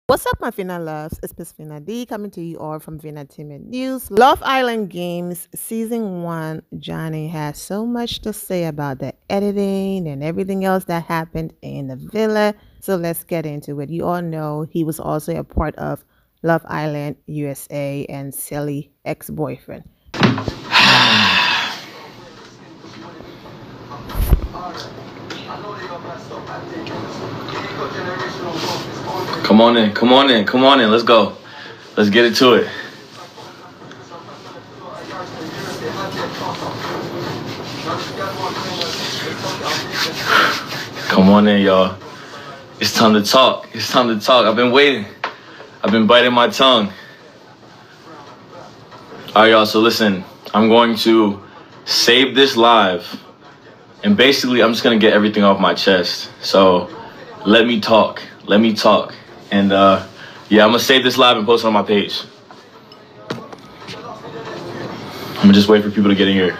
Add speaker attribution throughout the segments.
Speaker 1: What's up, my Fina loves? It's Miss Fina D coming to you all from Vina News. Love Island Games Season 1. Johnny has so much to say about the editing and everything else that happened in the villa. So let's get into it. You all know he was also a part of Love Island USA and Sally ex-boyfriend.
Speaker 2: Come on in, come on in, come on in. Let's go. Let's get into it. Come on in, y'all. It's time to talk. It's time to talk. I've been waiting. I've been biting my tongue. All right, y'all. So listen, I'm going to save this live. And basically, I'm just going to get everything off my chest. So let me talk. Let me talk. And yeah, I'm going to save this live and post it on my page. I'm going to just wait for people to get in here.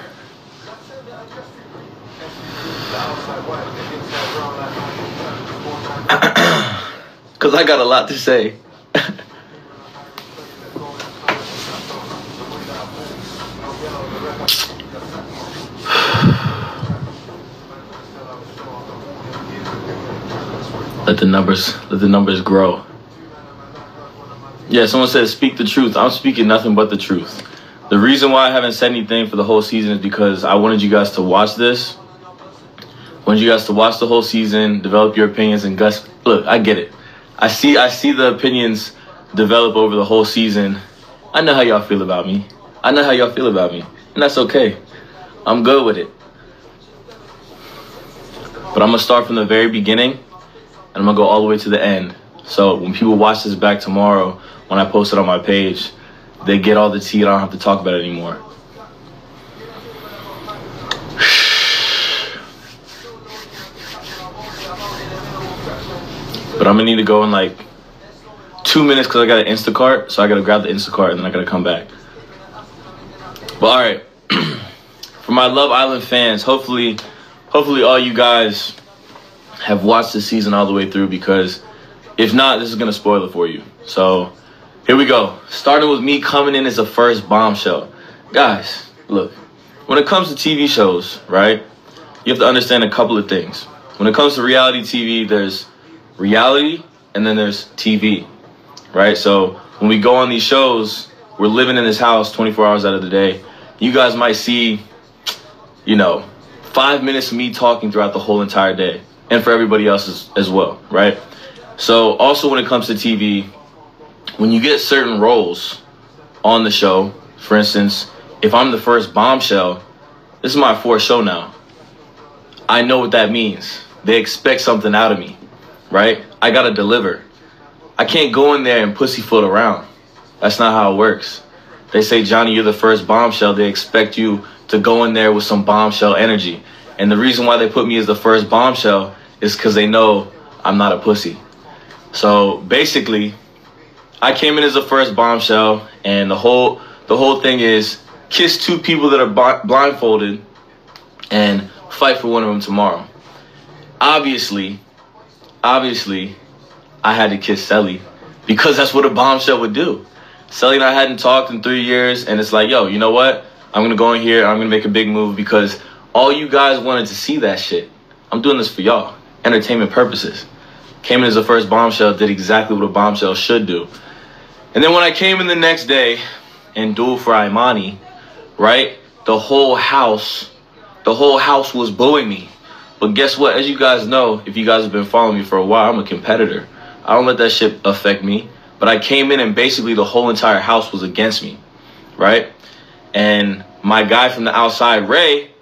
Speaker 2: Because I got a lot to say. Let the numbers grow. Yeah, someone said speak the truth. I'm speaking nothing but the truth. The reason why I haven't said anything for the whole season is because I wanted you guys to watch this. I wanted you guys to watch the whole season, develop your opinions, and Gus, look, I get it. I see the opinions develop over the whole season. I know how y'all feel about me. I know how y'all feel about me. And that's okay. I'm good with it. But I'm going to start from the very beginning, and I'm going to go all the way to the end. So when people watch this back tomorrow, when I post it on my page, they get all the tea and I don't have to talk about it anymore. But I'm going to need to go in like 2 minutes because I got an Instacart. So I got to grab the Instacart and then I got to come back. But all right. For my Love Island fans, hopefully all you guys have watched the season all the way through, because if not, this is going to spoil it for you. So here we go. Starting with me coming in as the first bombshell. Guys, look, when it comes to TV shows, right, you have to understand a couple of things. When it comes to reality TV, there's reality and then there's TV, right? So when we go on these shows, we're living in this house 24 hours out of the day. You guys might see, 5 minutes of me talking throughout the whole entire day, and for everybody else as well, right? So also when it comes to TV, when you get certain roles on the show, for instance, if I'm the first bombshell, this is my fourth show now. I know what that means. They expect something out of me, right? I gotta deliver. I can't go in there and pussyfoot around. That's not how it works. They say, Johnny, you're the first bombshell. They expect you to go in there with some bombshell energy. And the reason why they put me as the first bombshell is because they know I'm not a pussy. So basically, I came in as the first bombshell, and the whole thing is kiss two people that are blindfolded and fight for one of them tomorrow. Obviously, I had to kiss Sally because that's what a bombshell would do. Sally and I hadn't talked in 3 years, and it's like, yo, you know what? I'm going to go in here, I'm going to make a big move because all you guys wanted to see that shit. I'm doing this for y'all. Entertainment purposes. Came in as the first bombshell, did exactly what a bombshell should do. And then when I came in the next day and dueled for Imani, right? The whole house was booing me. But guess what? As you guys know, if you guys have been following me for a while, I'm a competitor. I don't let that shit affect me. But I came in and basically the whole entire house was against me, right? And my guy from the outside, Ray,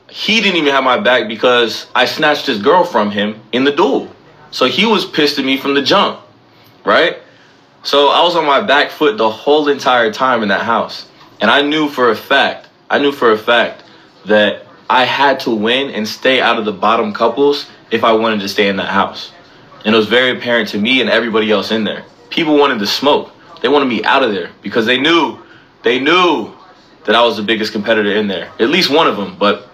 Speaker 2: he didn't even have my back because I snatched his girl from him in the duel. So he was pissed at me from the jump, right? So I was on my back foot the whole entire time in that house. And I knew for a fact that I had to win and stay out of the bottom couples if I wanted to stay in that house. And it was very apparent to me and everybody else in there. People wanted to smoke. They wanted me out of there because they knew that I was the biggest competitor in there. At least one of them, but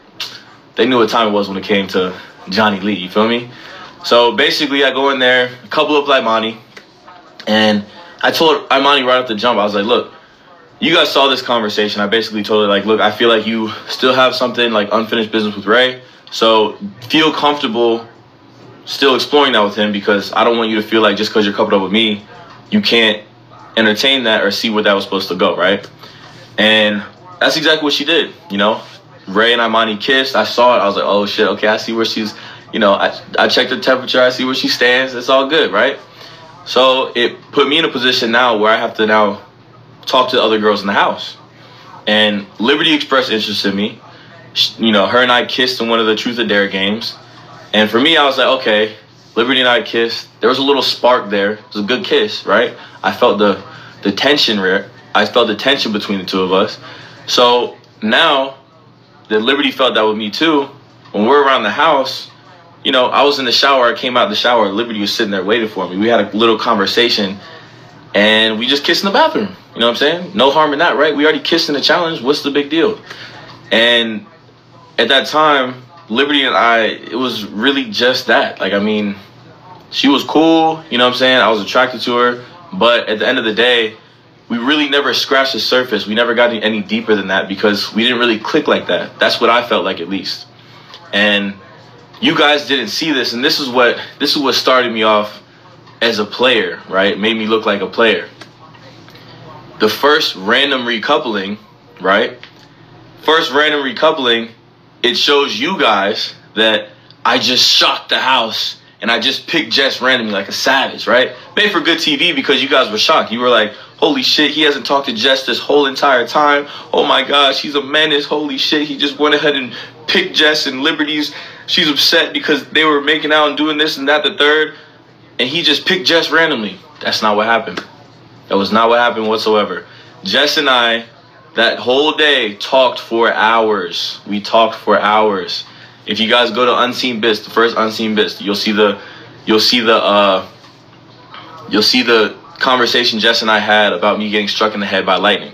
Speaker 2: they knew what time it was when it came to Johnny Lee, you feel me? So basically I go in there, a couple of Imani. And I told Imani right off the jump, I was like, look, you guys saw this conversation. I basically told her, like, look, I feel like you still have something like unfinished business with Ray. So feel comfortable still exploring that with him, because I don't want you to feel like just because you're coupled up with me, you can't entertain that or see where that was supposed to go, right? And that's exactly what she did, you know? Ray and Imani kissed. I saw it. I was like, oh, shit, okay, I see where she's, you know, I checked the temperature. I see where she stands. It's all good, right? So it put me in a position now where I have to now talk to the other girls in the house. And Liberty expressed interest in me. You know, her and I kissed in one of the Truth or Dare games. And for me, I was like, okay, Liberty and I kissed. There was a little spark there. It was a good kiss, right? I felt the tension I felt the tension between the two of us. So now that Liberty felt that with me too, when we're around the house, you know, I was in the shower. I came out the shower. Liberty was sitting there waiting for me. We had a little conversation, and we just kissed in the bathroom. You know what I'm saying? No harm in that, right? We already kissed in the challenge. What's the big deal? And at that time, Liberty and I, it was really just that. Like, I mean, she was cool. You know what I'm saying? I was attracted to her. But at the end of the day, we really never scratched the surface. We never got any deeper than that, because we didn't really click like that. That's what I felt like, at least. And you guys didn't see this, and this is what started me off as a player, right? It made me look like a player. The first random recoupling, right? First random recoupling, it shows you guys that I just shocked the house and I just picked Jess randomly like a savage, right? Made for good TV because you guys were shocked. You were like, holy shit, he hasn't talked to Jess this whole entire time. Oh my gosh, he's a menace. Holy shit, he just went ahead and picked Jess, and Liberty's, she's upset because they were making out and doing this and that, the third, and he just picked Jess randomly. That's not what happened. That was not what happened whatsoever. Jess and I, that whole day, talked for hours. We talked for hours. If you guys go to Unseen Bits, the first Unseen Bits, you'll see the conversation Jess and I had about me getting struck in the head by lightning.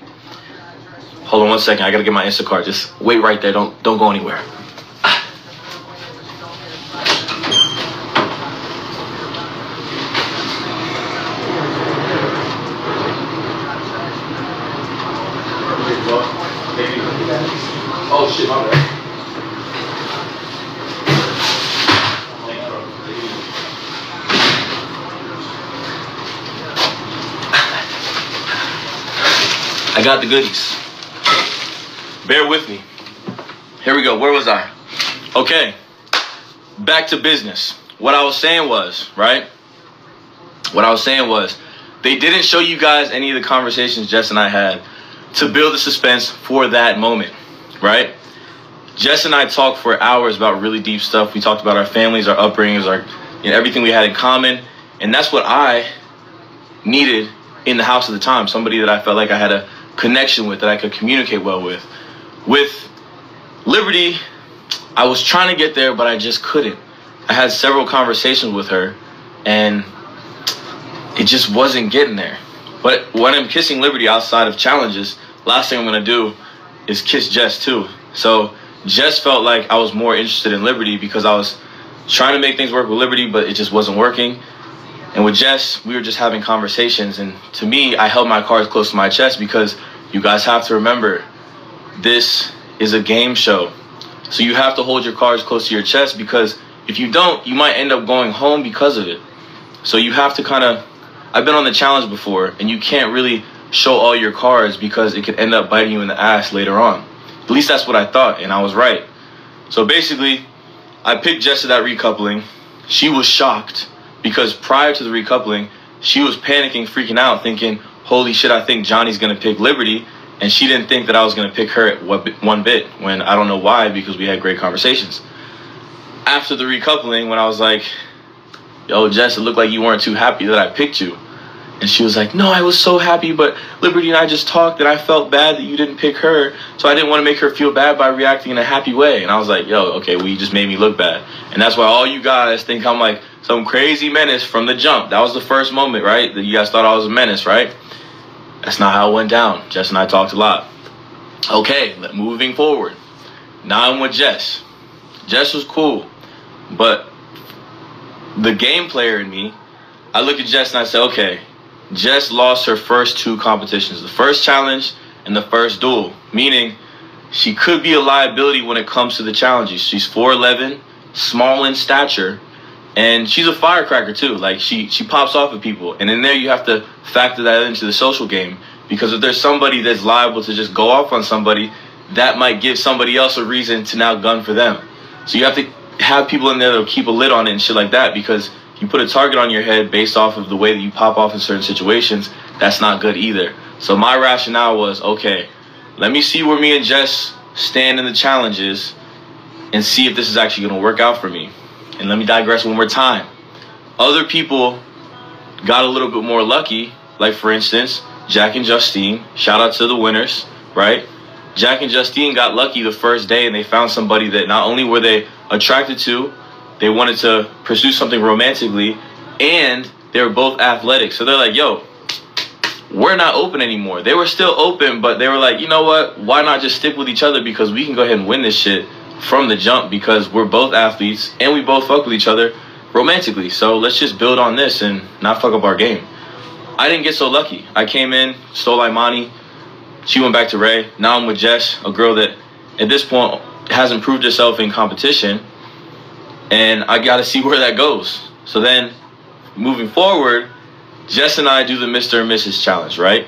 Speaker 2: Hold on one second. I gotta get my Instacart. Just wait right there. Don't go anywhere. Oh shit, my bad. I got the goodies. Bear with me. Here we go. Where was I? Okay. Back to business. What I was saying was, right? What I was saying was, they didn't show you guys any of the conversations Jess and I had to build the suspense for that moment, right? Jess and I talked for hours about really deep stuff. We talked about our families, our upbringings, our, you know, everything we had in common. And that's what I needed in the house at the time. Somebody that I felt like I had a connection with, that I could communicate well with. With Liberty, I was trying to get there, but I just couldn't. I had several conversations with her, and it just wasn't getting there. But when I'm kissing Liberty outside of challenges, last thing I'm going to do is kiss Jess too. So Jess felt like I was more interested in Liberty because I was trying to make things work with Liberty, but it just wasn't working. And with Jess, we were just having conversations. And to me, I held my cards close to my chest because you guys have to remember, this is a game show. So you have to hold your cards close to your chest, because if you don't, you might end up going home because of it. So you have to kind of, I've been on the challenge before, and you can't really show all your cards because it could end up biting you in the ass later on. At least that's what I thought, and I was right. So basically, I picked Jess at that recoupling. She was shocked because prior to the recoupling, she was panicking, freaking out, thinking, holy shit, I think Johnny's going to pick Liberty. And she didn't think that I was going to pick her one bit, when I don't know why, because we had great conversations. After the recoupling, when I was like, yo, Jess, it looked like you weren't too happy that I picked you. And she was like, no, I was so happy, but Liberty and I just talked and I felt bad that you didn't pick her. So I didn't want to make her feel bad by reacting in a happy way. And I was like, yo, okay, well, you just made me look bad. And that's why all you guys think I'm like some crazy menace from the jump. That was the first moment, right? That you guys thought I was a menace, right? That's not how it went down. Jess and I talked a lot. Okay, moving forward. Now I'm with Jess. Jess was cool. But the game player in me, I look at Jess and I say, okay, Jess lost her first two competitions, the first challenge and the first duel, meaning she could be a liability when it comes to the challenges. She's 4'11", small in stature, and she's a firecracker too. Like she pops off at people, and in there you have to factor that into the social game, because if there's somebody that's liable to just go off on somebody, that might give somebody else a reason to now gun for them. So you have to have people in there that'll keep a lid on it and shit like that, because you put a target on your head based off of the way that you pop off in certain situations, that's not good either. So my rationale was, okay, let me see where me and Jess stand in the challenges and see if this is actually going to work out for me. And let me digress one more time. Other people got a little bit more lucky, like for instance, Jack and Justine. Shout out to the winners, right? Jack and Justine got lucky the first day, and they found somebody that not only were they attracted to, they wanted to pursue something romantically, and they were both athletic. So they're like, yo, we're not open anymore. They were still open, but they were like, you know what? Why not just stick with each other, because we can go ahead and win this shit from the jump, because we're both athletes and we both fuck with each other romantically. So let's just build on this and not fuck up our game. I didn't get so lucky. I came in, stole Imani. She went back to Ray. Now I'm with Jess, a girl that at this point hasn't proved herself in competition. And I got to see where that goes. So then moving forward, Jess and I do the Mr. and Mrs. Challenge, right?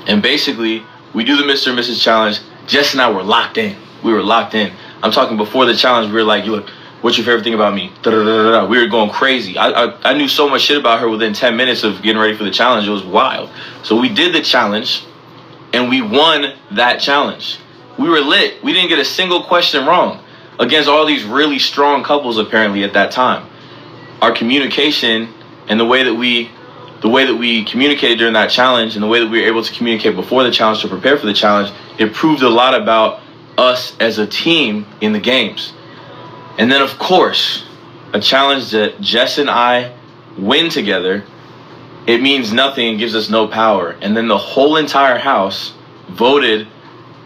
Speaker 2: And basically, we do the Mr. and Mrs. Challenge. Jess and I were locked in. We were locked in. I'm talking before the challenge, we were like, look, what's your favorite thing about me? Da-da-da-da-da. We were going crazy. I knew so much shit about her within 10 minutes of getting ready for the challenge. It was wild. So we did the challenge, and we won that challenge. We were lit. We didn't get a single question wrong against all these really strong couples apparently at that time. Our communication and the way that we communicated during that challenge, and the way that we were able to communicate before the challenge to prepare for the challenge, it proved a lot about us as a team in the games. And then of course, a challenge that Jess and I win together, it means nothing and gives us no power. And then the whole entire house voted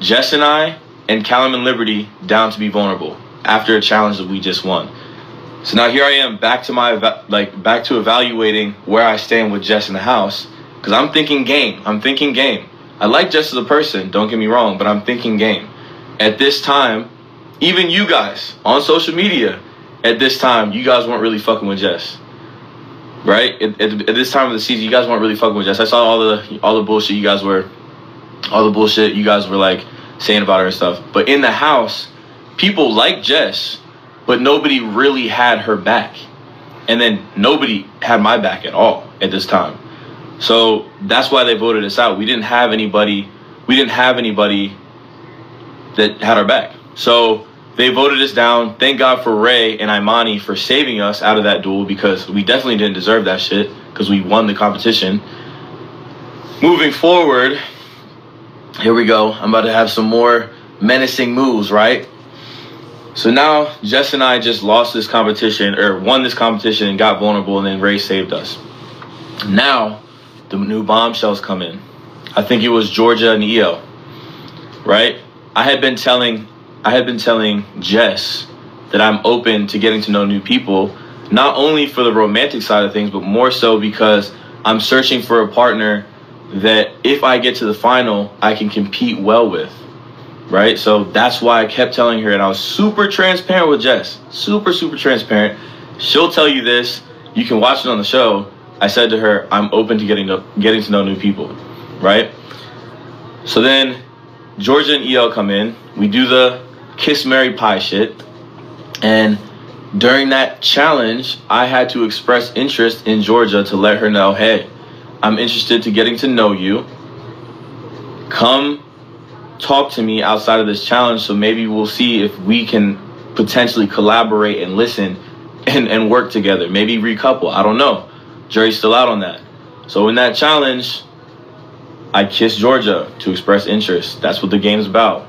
Speaker 2: Jess and I and Callum and Liberty down to be vulnerable after a challenge that we just won. So now here I am back to evaluating where I stand with Jess in the house, because I'm thinking game. I like Jess as a person, don't get me wrong, but I'm thinking game. At this time, even you guys on social media, at this time, you guys weren't really fucking with Jess, right? At this time of the season, you guys weren't really fucking with Jess. I saw all the bullshit you guys were like saying about her and stuff. But in the house, people like Jess, but nobody really had her back. And then nobody had my back at all at this time. So that's why they voted us out. We didn't have anybody that had our back. So they voted us down. Thank God for Ray and Imani for saving us out of that duel, because we definitely didn't deserve that shit, because we won the competition. Moving forward, here we go. I'm about to have some more menacing moves, right? So now Jess and I just lost this competition, or won this competition and got vulnerable, and then Ray saved us. Now the new bombshells come in. I think it was Georgia and EO, right? I had been telling Jess that I'm open to getting to know new people, not only for the romantic side of things, but more so because I'm searching for a partner that if I get to the final, I can compete well with, right? So that's why I kept telling her, and I was super transparent with Jess, super transparent. She'll tell you this. You can watch it on the show. I said to her, I'm open to getting to know new people, right? So then Georgia and EL come in. We do the kiss, marry, pie shit. And during that challenge, I had to express interest in Georgia to let her know, hey, I'm interested to getting to know you. Come talk to me outside of this challenge, so maybe we'll see if we can potentially collaborate and listen and work together. Maybe recouple. I don't know. Jury's still out on that. So in that challenge, I kissed Georgia to express interest. That's what the game's about.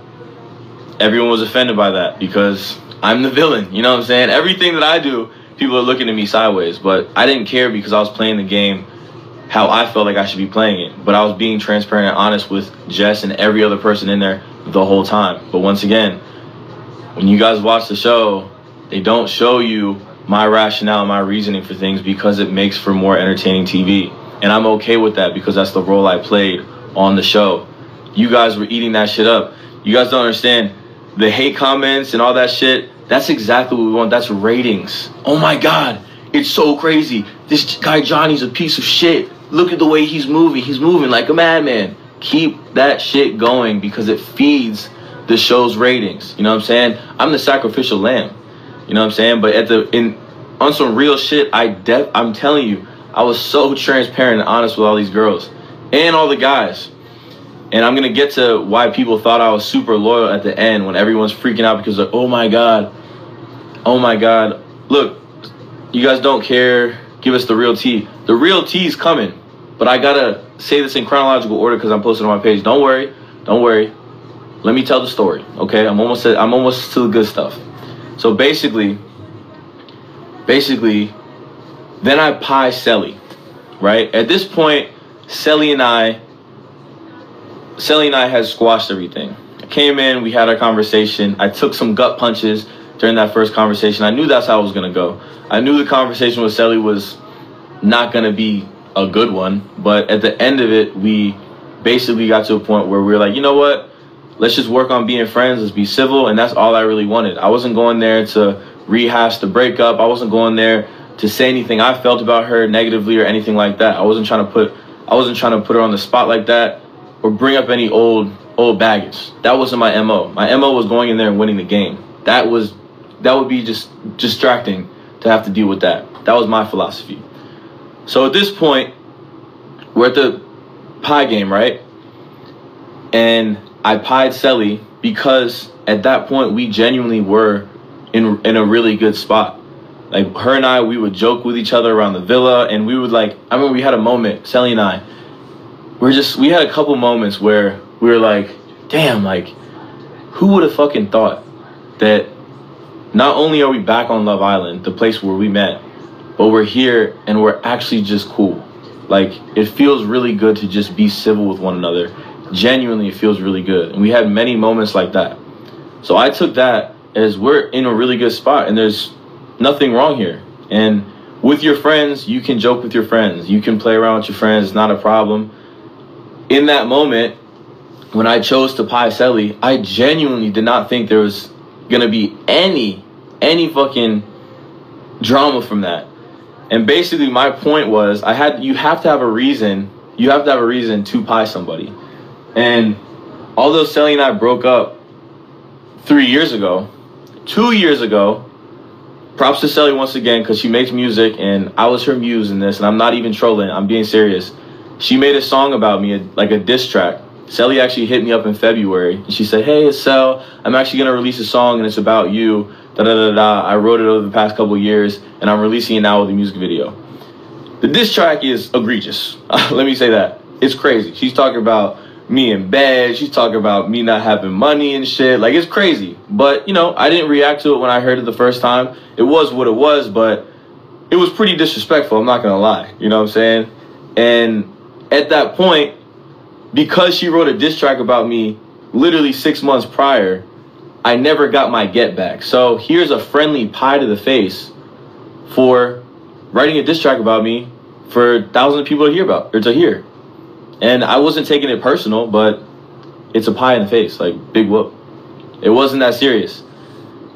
Speaker 2: Everyone was offended by that because I'm the villain. You know what I'm saying? Everything that I do, people are looking at me sideways. But I didn't care because I was playing the game how I felt like I should be playing it. But I was being transparent and honest with Jess and every other person in there the whole time. But once again, when you guys watch the show, they don't show you my rationale, my reasoning for things, because it makes for more entertaining TV. And I'm okay with that because that's the role I played on the show. You guys were eating that shit up. You guys don't understand. The hate comments and all that shit, that's exactly what we want. That's ratings. Oh my God, it's so crazy. This guy Johnny's a piece of shit. Look at the way he's moving. He's moving like a madman. Keep that shit going because it feeds the show's ratings. You know what I'm saying? I'm the sacrificial lamb. You know what I'm saying? But on some real shit, I'm telling you, I was so transparent and honest with all these girls and all the guys. And I'm going to get to why people thought I was super loyal at the end when everyone's freaking out because like, oh my God. Look, you guys don't care. Give us the real tea. The real tea is coming. But I got to say this in chronological order because I'm posting on my page. Don't worry. Let me tell the story, okay? I'm almost to the good stuff. So basically, then I pie Selly, right? At this point, Selly and I had squashed everything. I came in, we had our conversation. I took some gut punches during that first conversation. I knew that's how it was gonna go. I knew the conversation with Selly was not gonna be a good one, but at the end of it, we basically got to a point where we were like, you know what? Let's just work on being friends. Let's be civil, and that's all I really wanted. I wasn't going there to rehash the breakup. I wasn't going there to say anything I felt about her negatively or anything like that. I wasn't trying to put her on the spot like that or bring up any old baggage. That wasn't my MO. My MO was going in there and winning the game. That would be just distracting to have to deal with that. That was my philosophy. So at this point, we're at the pie game, right? And I pied Selly because at that point we genuinely were in a really good spot. Like her and I, we would joke with each other around the villa, and we would I remember we had a moment, Selly and I, we had a couple moments where we were like, damn, like who would have fucking thought that not only are we back on Love Island, the place where we met, but we're here and we're actually just cool. Like it feels really good to just be civil with one another. Genuinely, it feels really good. And we had many moments like that. So I took that as we're in a really good spot and there's nothing wrong here. And with your friends, you can joke with your friends. You can play around with your friends. It's not a problem. In that moment, when I chose to pie Selly, I genuinely did not think there was going to be any fucking drama from that. And basically my point was you have to have a reason to pie somebody. And although Selly and I broke up 3 years ago, 2 years ago, props to Selly once again because she makes music and I was her muse in this, and I'm not even trolling, I'm being serious. She made a song about me, like a diss track. Selly actually hit me up in February and she said, hey, it's Sel, I'm actually going to release a song and it's about you, da-da-da-da. I wrote it over the past couple of years and I'm releasing it now with a music video. The diss track is egregious. Let me say that. It's crazy. She's talking about me in bed. She's talking about me not having money and shit. Like, it's crazy. But, you know, I didn't react to it when I heard it the first time. It was what it was, but it was pretty disrespectful. I'm not going to lie. You know what I'm saying? And at that point, because she wrote a diss track about me literally 6 months prior, I never got my get back. So here's a friendly pie to the face for writing a diss track about me for thousands of people to hear. And I wasn't taking it personal, but it's a pie in the face, like big whoop. It wasn't that serious.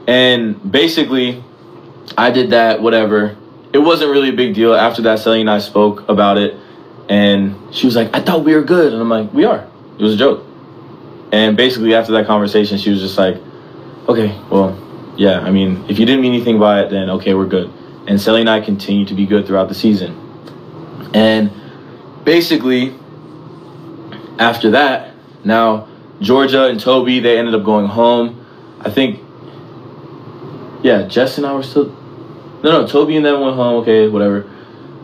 Speaker 2: And basically, I did that, whatever. It wasn't really a big deal. After that, Selly and I spoke about it. And she was like, I thought we were good. And I'm like, we are. It was a joke. And basically, after that conversation, she was just like, okay, well, yeah, I mean, if you didn't mean anything by it, then okay, we're good. And Selly and I continued to be good throughout the season. And basically, after that, now Georgia and Toby, they ended up going home. I think, yeah, Jess and I were still, no, Toby and them went home, okay, whatever.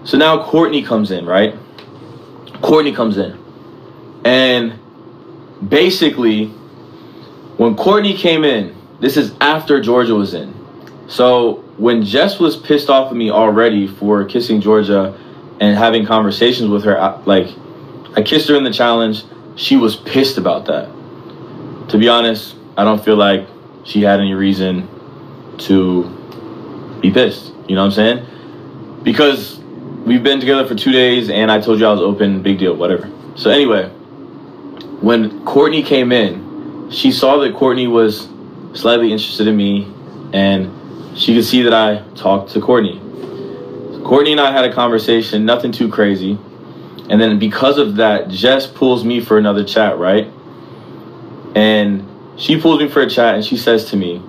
Speaker 2: So now Courtney comes in, right? Courtney comes in. And basically, when Courtney came in, this is after Georgia was in. So when Jess was pissed off at me already for kissing Georgia and having conversations with her, like, I kissed her in the challenge. She was pissed about that. To be honest, I don't feel like she had any reason to be pissed. You know what I'm saying? Because we've been together for 2 days, and I told you I was open, big deal, whatever. So anyway, when Courtney came in, she saw that Courtney was slightly interested in me, and she could see that I talked to Courtney. Courtney and I had a conversation, nothing too crazy. And then because of that, Jess pulls me for another chat, right? And she pulls me for a chat, and she says to me,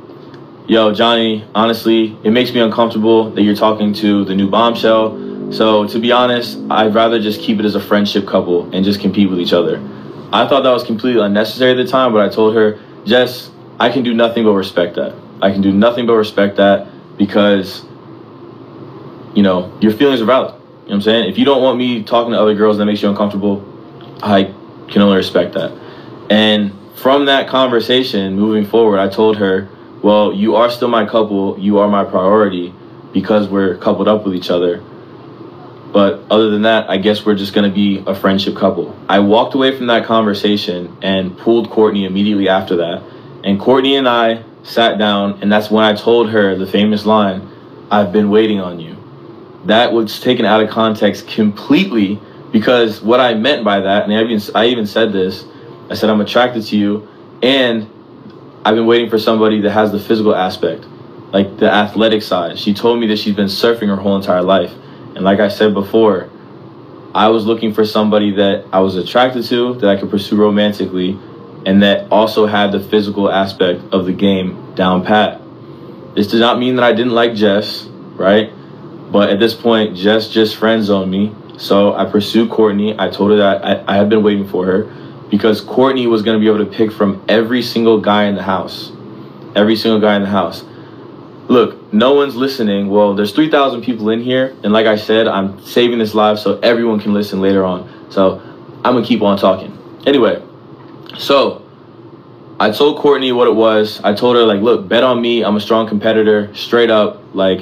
Speaker 2: yo, Johnny, honestly, it makes me uncomfortable that you're talking to the new bombshell. So to be honest, I'd rather just keep it as a friendship couple and just compete with each other. I thought that was completely unnecessary at the time, but I told her, Jess, I can do nothing but respect that. I can do nothing but respect that because, you know, your feelings are valid. You know what I'm saying? If you don't want me talking to other girls that makes you uncomfortable, I can only respect that. And from that conversation, moving forward, I told her, well, you are still my couple. You are my priority because we're coupled up with each other. But other than that, I guess we're just going to be a friendship couple. I walked away from that conversation and pulled Courtney immediately after that. And Courtney and I sat down, and that's when I told her the famous line, I've been waiting on you. That was taken out of context completely, because what I meant by that, and I even said this, I said I'm attracted to you, and I've been waiting for somebody that has the physical aspect, like the athletic side. She told me that she's been surfing her whole entire life. And like I said before, I was looking for somebody that I was attracted to, that I could pursue romantically, and that also had the physical aspect of the game down pat. This does not mean that I didn't like Jess, right? But at this point, Jess just friend-zoned me. So I pursued Courtney. I told her that I had been waiting for her because Courtney was going to be able to pick from every single guy in the house. Every single guy in the house. Look, no one's listening. Well, there's 3,000 people in here. And like I said, I'm saving this live so everyone can listen later on. So I'm going to keep on talking. Anyway, so I told Courtney what it was. I told her, like, look, bet on me. I'm a strong competitor. Straight up, like,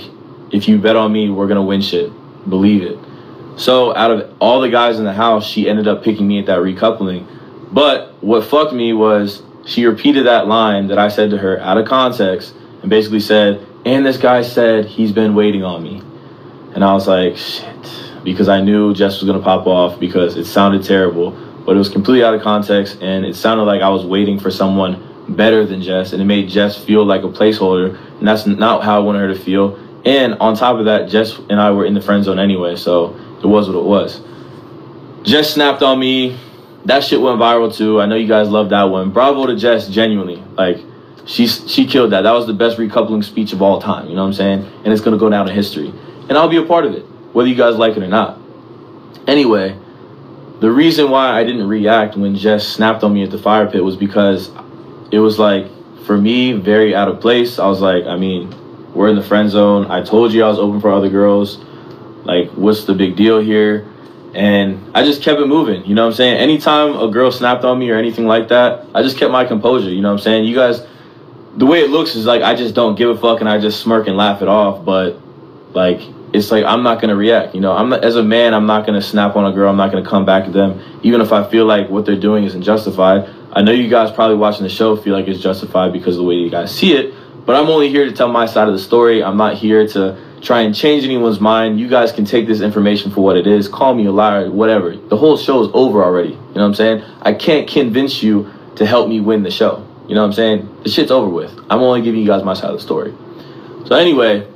Speaker 2: if you bet on me, we're going to win shit. Believe it. So out of all the guys in the house, she ended up picking me at that recoupling. But what fucked me was she repeated that line that I said to her out of context and basically said, and this guy said he's been waiting on me. And I was like, shit, because I knew Jess was going to pop off because it sounded terrible, but it was completely out of context, and it sounded like I was waiting for someone better than Jess, and it made Jess feel like a placeholder, and that's not how I wanted her to feel. And on top of that, Jess and I were in the friend zone anyway, so it was what it was. Jess snapped on me. That shit went viral too. I know you guys love that one. Bravo to Jess, genuinely. Like, she killed that. That was the best recoupling speech of all time, you know what I'm saying? And it's going to go down in history. And I'll be a part of it, whether you guys like it or not. Anyway, the reason why I didn't react when Jess snapped on me at the fire pit was because it was, like, for me, very out of place. I was like, I mean, we're in the friend zone. I told you I was open for other girls. Like, what's the big deal here? And I just kept it moving, you know what I'm saying? Anytime a girl snapped on me or anything like that, I just kept my composure, you know what I'm saying? You guys, the way it looks is like I just don't give a fuck and I just smirk and laugh it off, but like it's like I'm not gonna react, you know. I'm not, as a man, I'm not gonna snap on a girl. I'm not gonna come back at them, even if I feel like what they're doing isn't justified. I know you guys probably watching the show feel like it's justified because of the way you guys see it, but I'm only here to tell my side of the story. I'm not here to try and change anyone's mind. You guys can take this information for what it is. Call me a liar, whatever. The whole show is over already. You know what I'm saying? I can't convince you to help me win the show. You know what I'm saying? The shit's over with. I'm only giving you guys my side of the story. So anyway,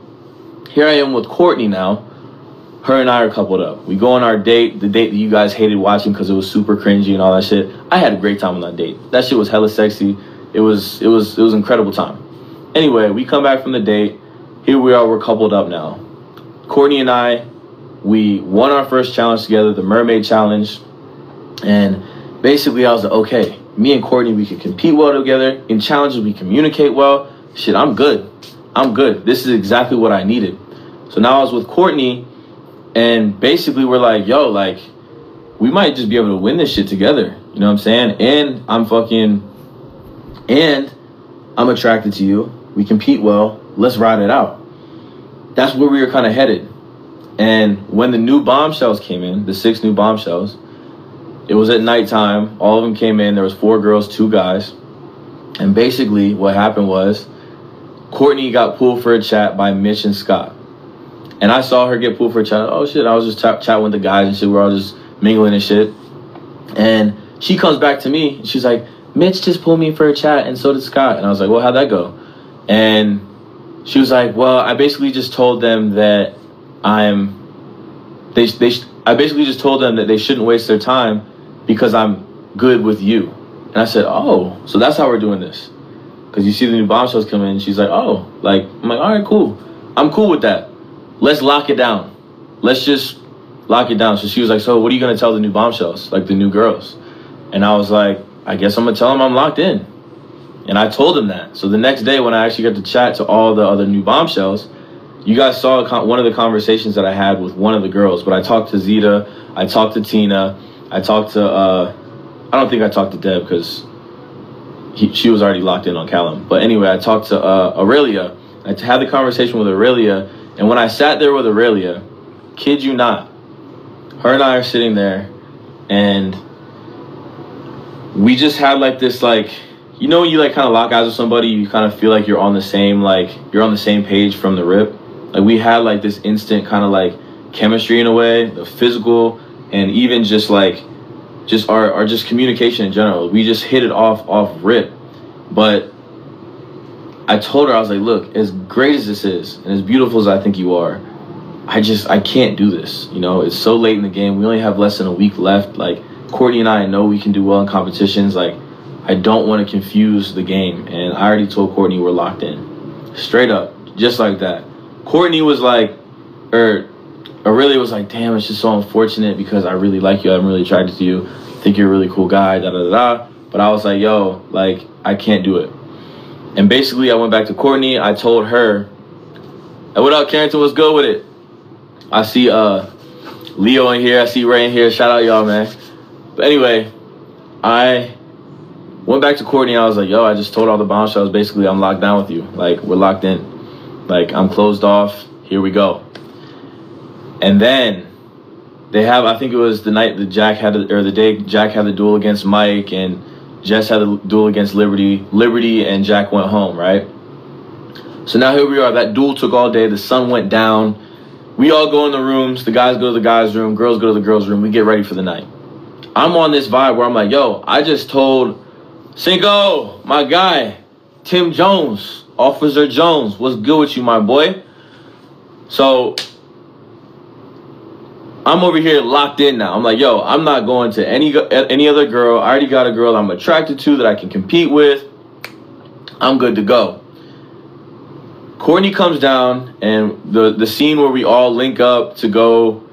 Speaker 2: here I am with Courtney now. Her and I are coupled up. We go on our date, the date that you guys hated watching because it was super cringy and all that shit. I had a great time on that date. That shit was hella sexy. It was incredible time. Anyway, we come back from the date. Here we are, we're coupled up now. Courtney and I, we won our first challenge together, the Mermaid Challenge. And basically I was like, okay, me and Courtney, we can compete well together. In challenges, we communicate well. Shit, I'm good. I'm good. This is exactly what I needed. So now I was with Courtney, and basically we're like, yo, like, we might just be able to win this shit together. You know what I'm saying? And I'm attracted to you. We compete well. Let's ride it out. That's where we were kind of headed. And when the new bombshells came in, the 6 new bombshells, it was at nighttime. All of them came in. There was 4 girls, 2 guys. And basically what happened was Courtney got pulled for a chat by Mitch and Scott. And I saw her get pulled for a chat. Oh shit! I was just chatting with the guys and shit. We're all just mingling and shit. And she comes back to me and she's like, Mitch just pulled me for a chat, and so did Scott. And I was like, well, how'd that go? And she was like, well, I basically just told them that I basically just told them that they shouldn't waste their time because I'm good with you. And I said, oh, so that's how we're doing this. Because you see the new bombshells come in. And she's like, oh, like, I'm like, all right, cool. I'm cool with that. Let's lock it down. Let's just lock it down. So she was like, so what are you going to tell the new bombshells, like the new girls? And I was like, I guess I'm going to tell them I'm locked in. And I told them that. So the next day when I actually got to chat to all the other new bombshells, you guys saw one of the conversations that I had with one of the girls. But I talked to Zeta, I talked to Tina, I talked to, I don't think I talked to Deb because she was already locked in on Callum. But anyway, I talked to Aurelia. I had the conversation with Aurelia. And when I sat there with Aurelia, kid you not, her and I are sitting there and we just had like this, like, you know when you like kind of lock eyes with somebody, you kind of feel like you're on the same page from the rip. Like we had like this instant kind of like chemistry in a way, the physical, and even just like our just communication in general. We just hit it off rip. But I told her, I was like, look, as great as this is and as beautiful as I think you are, I can't do this. You know, it's so late in the game. We only have less than a week left. Like Courtney and I know we can do well in competitions. Like I don't want to confuse the game. And I already told Courtney we're locked in. Straight up, just like that. Courtney was like, Aurelia was like, damn, it's just so unfortunate because I really like you. I'm really attracted to you. I think you're a really cool guy, da-da-da-da. But I was like, yo, like, I can't do it. And basically, I went back to Courtney. I told her, hey, what up, Carrington? What's good with it? I see Leo in here. I see Ray in here. Shout out y'all, man. But anyway, I went back to Courtney. I was like, yo, I just told all the bombshells, basically, I'm locked down with you. Like, we're locked in. Like, I'm closed off. Here we go. And then I think it was the night that the day Jack had the duel against Mike and Jess had the duel against Liberty. Liberty and Jack went home, right? So now here we are. That duel took all day. The sun went down. We all go in the rooms. The guys go to the guys' room. Girls go to the girls' room. We get ready for the night. I'm on this vibe where I'm like, yo, I just told Cinco, my guy, Tim Jones, Officer Jones, what's good with you, my boy? So I'm over here locked in now. I'm like, yo, I'm not going to any other girl. I already got a girl I'm attracted to that I can compete with. I'm good to go. Courtney comes down, and the scene where we all link up to go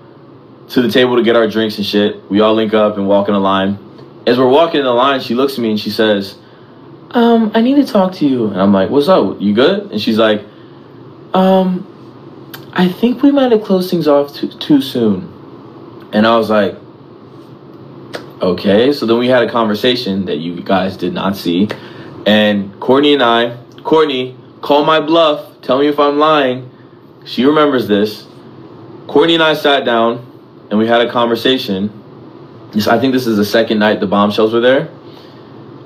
Speaker 2: to the table to get our drinks and shit. We all link up and walk in a line. As we're walking in the line, she looks at me and she says, I need to talk to you. And I'm like, what's up? You good? And she's like, I think we might have closed things off too soon. And I was like, okay. So then we had a conversation that you guys did not see. And Courtney, call my bluff. Tell me if I'm lying. She remembers this. Courtney and I sat down and we had a conversation. I think this is the second night the bombshells were there.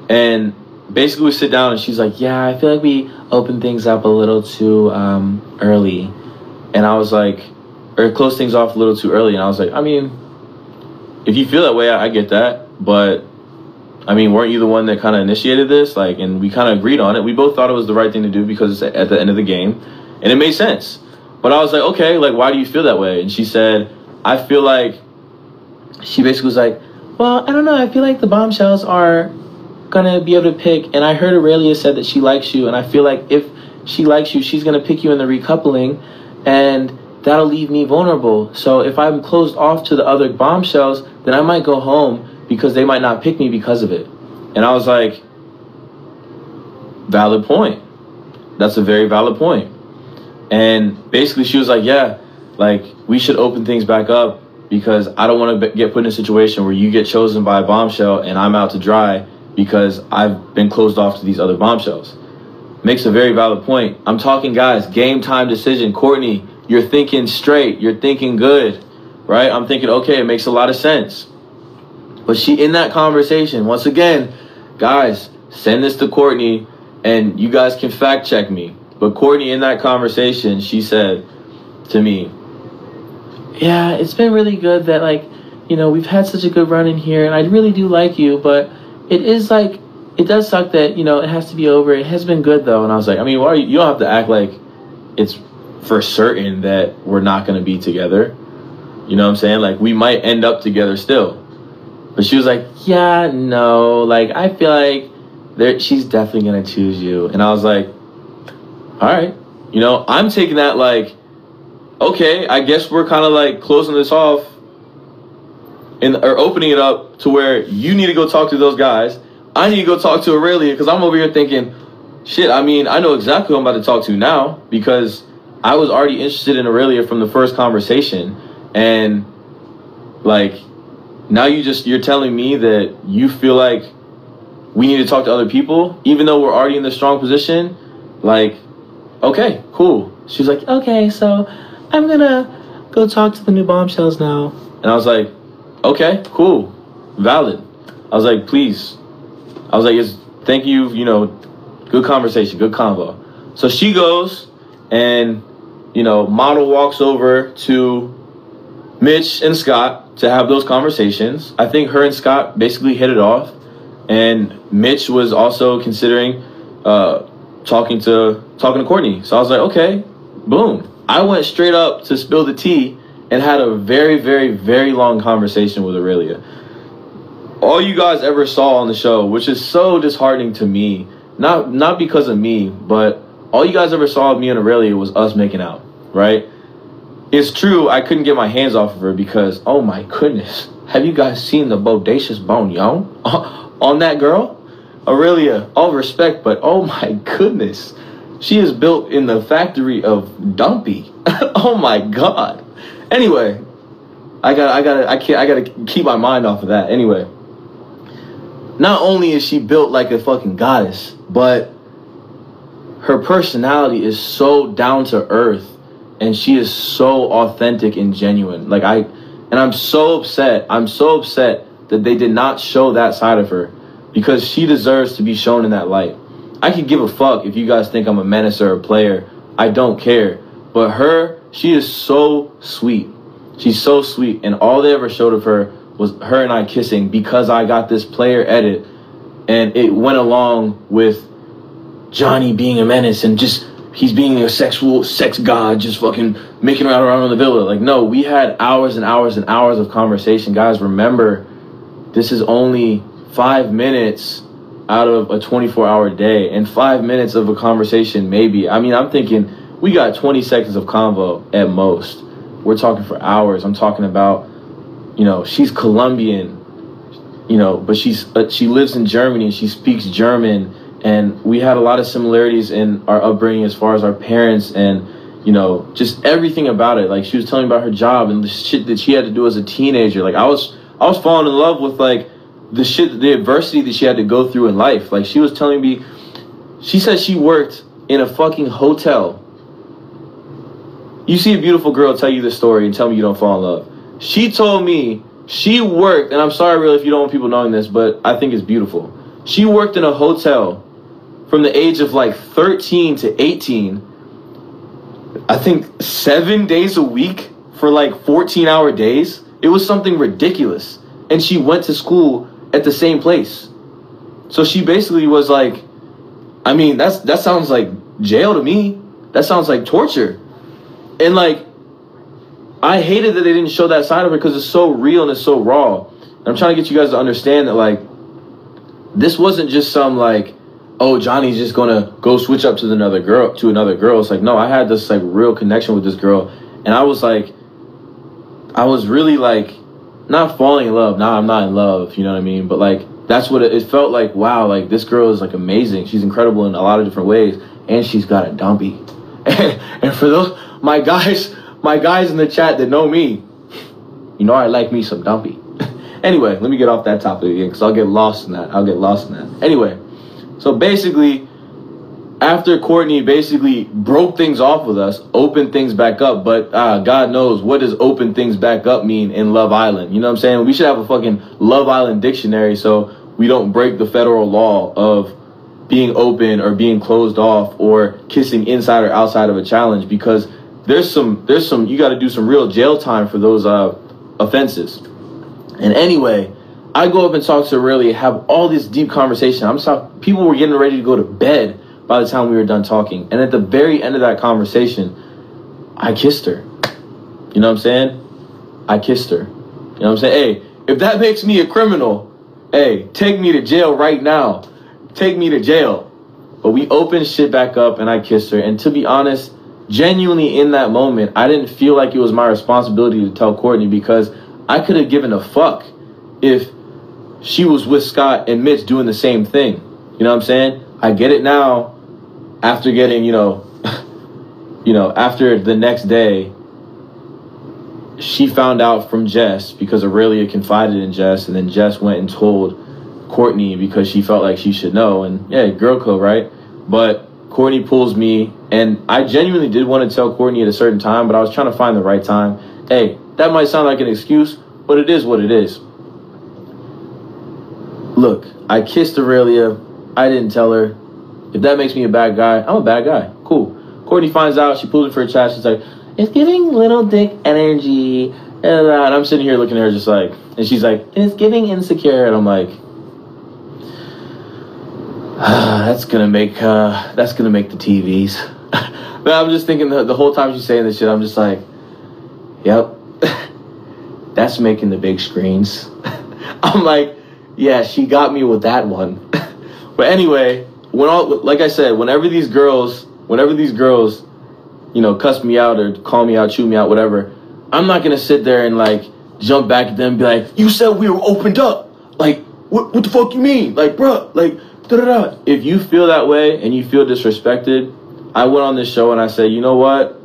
Speaker 2: And basically we sit down and she's like, yeah, I feel like we opened things up a little too early. And I was like, or close things off a little too early. And I was like, I mean, if you feel that way, I get that. But, I mean, weren't you the one that kind of initiated this? Like, and we kind of agreed on it. We both thought it was the right thing to do because it's at the end of the game. And it made sense. But I was like, okay, like, why do you feel that way? And she said, I feel like, she basically was like, well, I don't know. I feel like the bombshells are going to be able to pick. And I heard Aurelia said that she likes you. And I feel like if she likes you, she's going to pick you in the recoupling. And that'll leave me vulnerable. So if I'm closed off to the other bombshells, then I might go home because they might not pick me because of it. And I was like, valid point. That's a very valid point. And basically she was like, yeah, like we should open things back up because I don't want to get put in a situation where you get chosen by a bombshell and I'm out to dry because I've been closed off to these other bombshells. Makes a very valid point. I'm talking, guys, game time decision. Courtney, you're thinking straight. You're thinking good, right? I'm thinking, okay, it makes a lot of sense. But she, in that conversation, once again, guys, send this to Courtney and you guys can fact check me. But Courtney, in that conversation, she said to me, yeah, it's been really good that, like, we've had such a good run in here, and I really do like you, but it is like, it does suck that, it has to be over. It has been good, though. And I was like, I mean, why you don't have to act like it's for certain that we're not going to be together. You know what I'm saying? Like, we might end up together still. But she was like, yeah, no, like, I feel like she's definitely going to choose you. And I was like, all right. I'm taking that like, okay, I guess we're kind of like closing this off or opening it up to where you need to go talk to those guys. I need to go talk to Aurelia because I'm over here thinking, shit, I mean, I know exactly who I'm about to talk to now because I was already interested in Aurelia from the first conversation. And like, now you're telling me that you feel like we need to talk to other people, even though we're already in this strong position. Like, okay, cool. She's like, okay, so I'm gonna go talk to the new bombshells now. And I was like, okay, cool, valid. I was like, please. I was like, thank you, good conversation, good convo. So she goes and, Model walks over to Mitch and Scott to have those conversations. I think her and Scott basically hit it off. And Mitch was also considering talking to Courtney. So I was like, okay, boom. I went straight up to spill the tea and had a very, very, very long conversation with Aurelia. All you guys ever saw on the show, which is so disheartening to me, not because of me, but all you guys ever saw of me and Aurelia was us making out, right? It's true, I couldn't get my hands off of her because, oh my goodness, have you guys seen the bodacious bone, yo? On that girl? Aurelia, all respect, but oh my goodness. She is built in the factory of Dumpy. Oh my God. Anyway, I gotta keep my mind off of that. Anyway, not only is she built like a fucking goddess, but her personality is so down to earth, and she is so authentic and genuine. I'm so upset. I'm so upset that they did not show that side of her, because she deserves to be shown in that light. I could give a fuck if you guys think I'm a menace or a player. I don't care. But her, she is so sweet. She's so sweet. And all they ever showed of her was her and I kissing because I got this player edit. And it went along with Johnny being a menace and just he's being a sex god, just fucking making around the villa. Like, no, we had hours and hours and hours of conversation. Guys, remember, this is only 5 minutes out of a 24-hour day, and 5 minutes of a conversation, maybe. I mean, I'm thinking we got 20 seconds of convo at most. We're talking for hours. I'm talking about, she's Colombian, but she lives in Germany and she speaks German, and we had a lot of similarities in our upbringing as far as our parents and, just everything about it. Like, she was telling me about her job and the shit that she had to do as a teenager. Like, I was falling in love with, like, the adversity that she had to go through in life. Like, she was telling me, she said she worked in a fucking hotel. You see a beautiful girl tell you this story and tell me you don't fall in love. She told me she worked, and I'm sorry, really, if you don't want people knowing this, but I think it's beautiful. She worked in a hotel from the age of like 13 to 18, I think 7 days a week for like 14-hour days. It was something ridiculous. And she went to school at the same place. So she basically was like, I mean, that sounds like jail to me. That sounds like torture. And like, I hated that they didn't show that side of her because it's so real and it's so raw. And I'm trying to get you guys to understand that, like, this wasn't just some like, oh, Johnny's just gonna go switch up to another girl. It's like, no, I had this like real connection with this girl, and I was really like not falling in love. Now I'm not in love, you know what I mean? But like, that's what it felt like. Wow, like this girl is like amazing. She's incredible in a lot of different ways, and she's got a dumpy. And for those my guys in the chat that know me, I like me some dumpy. Anyway, let me get off that topic again because I'll get lost in that. Anyway, so basically, after Courtney basically broke things off with us, opened things back up, but God knows, what does open things back up mean in Love Island? You know what I'm saying? We should have a fucking Love Island dictionary so we don't break the federal law of being open or being closed off or kissing inside or outside of a challenge, because there's some you got to do some real jail time for those offenses. And anyway, I go up and talk to Aurelia, have all this deep conversation. People were getting ready to go to bed by the time we were done talking. And at the very end of that conversation, I kissed her. You know what I'm saying? I kissed her. You know what I'm saying? Hey, if that makes me a criminal, hey, take me to jail right now. Take me to jail. But we opened shit back up and I kissed her. And to be honest, genuinely in that moment, I didn't feel like it was my responsibility to tell Courtney, because I could have given a fuck if she was with Scott and Mitch doing the same thing. You know what I'm saying? I get it now after getting, after the next day, she found out from Jess because Aurelia confided in Jess, and then Jess went and told Courtney because she felt like she should know. And yeah, girl code, right? But Courtney pulls me, and I genuinely did want to tell Courtney at a certain time, but I was trying to find the right time. Hey, that might sound like an excuse, but it is what it is. Look, I kissed Aurelia. I didn't tell her. If that makes me a bad guy, I'm a bad guy. Cool. Courtney finds out. She pulls me for a chat. She's like, it's giving little dick energy. And I'm sitting here looking at her just like, and she's like, it's giving insecure. And I'm like, that's gonna make the TVs. But I'm just thinking the whole time she's saying this shit, I'm just like, yep, that's making the big screens. I'm like, yeah, she got me with that one. But anyway, like I said, whenever these girls, cuss me out or call me out, chew me out, whatever, I'm not gonna sit there and like jump back at them and be like, you said we were opened up. Like, what the fuck you mean? Like, bruh, like, da-da-da. If you feel that way and you feel disrespected, I went on this show and I said, you know what?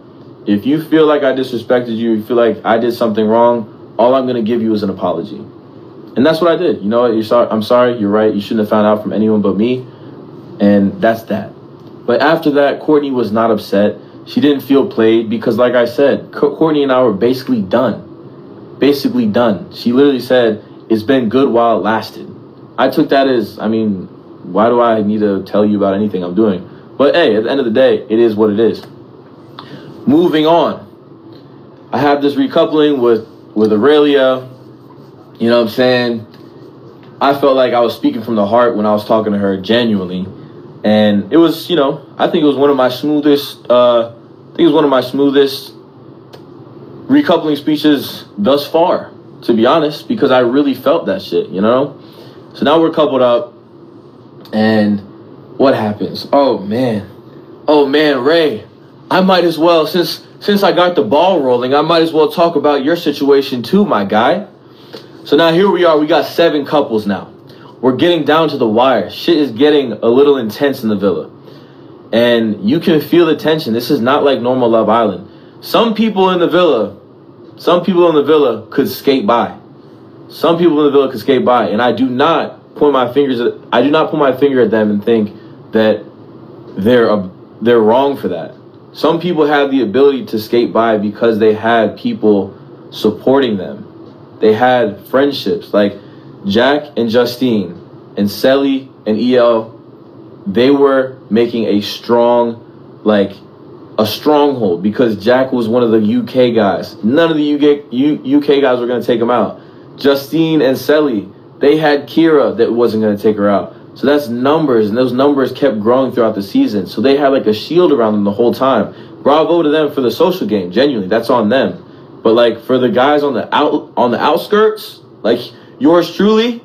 Speaker 2: If you feel like I disrespected you, you feel like I did something wrong, all I'm gonna give you is an apology. And that's what I did. You know what? I'm sorry. You're right. You shouldn't have found out from anyone but me. And that's that. But after that, Courtney was not upset. She didn't feel played because, like I said, Courtney and I were basically done. Basically done. She literally said, it's been good while it lasted. I took that as, why do I need to tell you about anything I'm doing? But hey, at the end of the day, it is what it is. Moving on. I have this recoupling with Aurelia. You know what I'm saying? I felt like I was speaking from the heart when I was talking to her genuinely. And it was, I think it was one of my smoothest recoupling speeches thus far, to be honest, because I really felt that shit, So now we're coupled up, and what happens? Oh man, Ray, I might as well, since I got the ball rolling, I might as well talk about your situation too, my guy. So now here we are, we got 7 couples now. We're getting down to the wire. Shit is getting a little intense in the villa. And you can feel the tension. This is not like normal Love Island. Some people in the villa could skate by. Some people in the villa could skate by. And I do not point my finger at them and think that they're wrong for that. Some people have the ability to skate by because they had people supporting them. They had friendships like Jack and Justine and Selly and EL. They were making a stronghold because Jack was one of the UK guys. None of the UK guys were going to take him out. Justine and Selly, they had Kira that wasn't going to take her out. So that's numbers, and those numbers kept growing throughout the season. So they had like a shield around them the whole time. Bravo to them for the social game. Genuinely, that's on them. But like for the guys on the outskirts, like yours truly,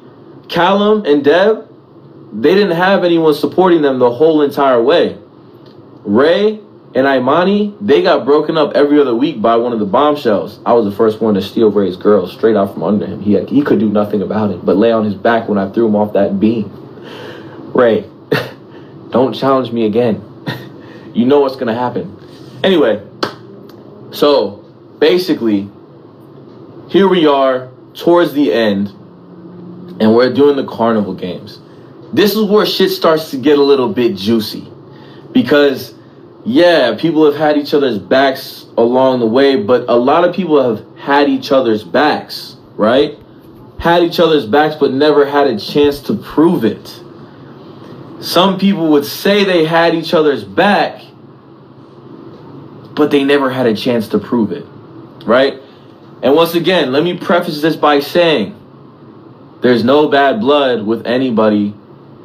Speaker 2: Callum and Deb, they didn't have anyone supporting them the whole entire way. Ray and Imani, they got broken up every other week by one of the bombshells. I was the first one to steal Ray's girl straight out from under him. He could do nothing about it but lay on his back when I threw him off that beam. Ray, don't challenge me again. You know what's going to happen. Anyway, so basically, here we are towards the end, and we're doing the carnival games. This is where shit starts to get a little bit juicy. Because, yeah, people have had each other's backs along the way, but a lot of people have had each other's backs, right? Had each other's backs, but never had a chance to prove it. Some people would say they had each other's back, but they never had a chance to prove it, right? And once again, let me preface this by saying there's no bad blood with anybody.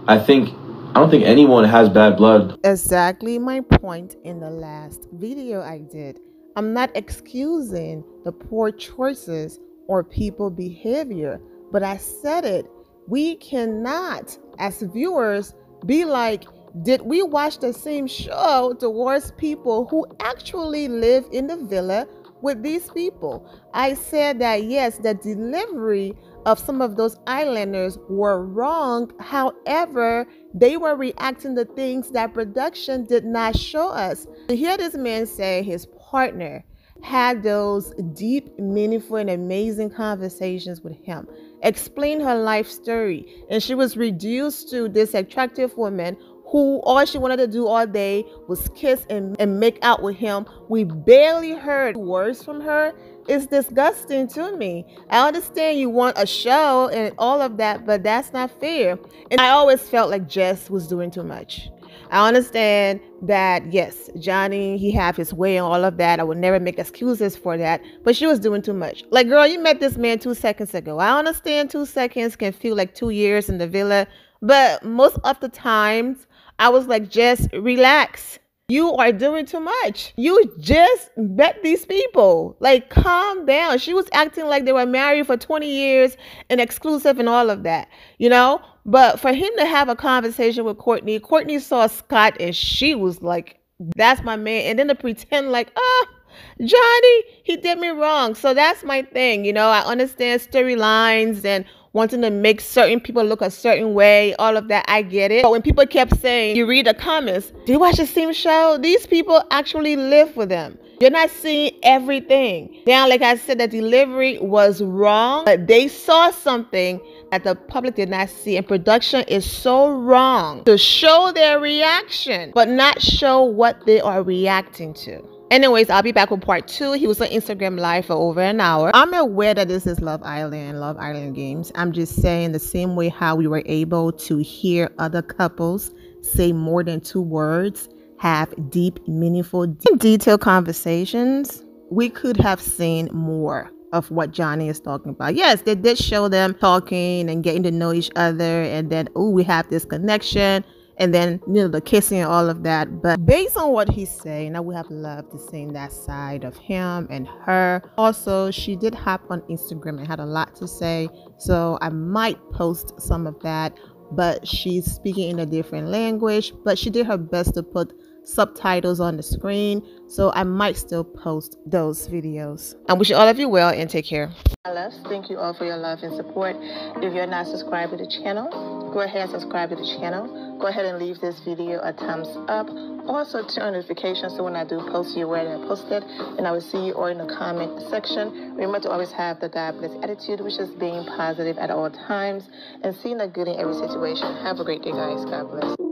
Speaker 2: I don't think anyone has bad blood.
Speaker 1: Exactly my point in the last video I did. I'm not excusing the poor choices or people behavior, but I said it. We cannot, as viewers, be like, did we watch the same show towards people who actually live in the villa with these people? I said that yes, the delivery of some of those islanders were wrong. However, they were reacting to things that production did not show us. To hear this man say his partner had those deep, meaningful, and amazing conversations with him, explain her life story, and she was reduced to this attractive woman who all she wanted to do all day was kiss and make out with him. We barely heard words from her. It's disgusting to me. I understand you want a show and all of that, but that's not fair. And I always felt like Jess was doing too much. I understand that, yes, Johnny, he have his way and all of that. I would never make excuses for that, but she was doing too much. Like, girl, you met this man 2 seconds ago. I understand 2 seconds can feel like 2 years in the villa, but most of the times I was like, just relax. You are doing too much. You just met these people. Like, calm down. She was acting like they were married for 20 years and exclusive and all of that, you know? But for him to have a conversation with Courtney saw Scott and she was like, that's my man. And then to pretend like, Johnny, he did me wrong. So that's my thing. You know, I understand storylines and wanting to make certain people look a certain way, all of that, I get it. But when people kept saying, you read the comments, do you watch the same show? These people actually live with them. You're not seeing everything. Now, like I said, the delivery was wrong, but they saw something that the public did not see. And production is so wrong to show their reaction, but not show what they are reacting to. Anyways, I'll be back with part 2. He was on Instagram Live for over an hour. I'm aware that this is Love Island and Love Island Games. I'm just saying the same way how we were able to hear other couples say more than 2 words, have deep, meaningful, detailed conversations, we could have seen more of what Johnny is talking about. Yes, they did show them talking and getting to know each other, and then, oh, we have this connection. And then, you know, the kissing and all of that. But based on what he's saying, I would have loved to see that side of him and her. Also, she did hop on Instagram and had a lot to say. So I might post some of that. But she's speaking in a different language. But she did her best to put subtitles on the screen. So I might still post those videos. I wish all of you well and take care. My loves, thank you all for your love and support. If you're not subscribed to the channel, go ahead and subscribe to the channel. Go ahead and leave this video a thumbs up. Also turn on notifications so when I do post, you're aware that I posted. And I will see you all in the comment section. Remember to always have the God bless attitude, which is being positive at all times and seeing the good in every situation. Have a great day, guys. God bless.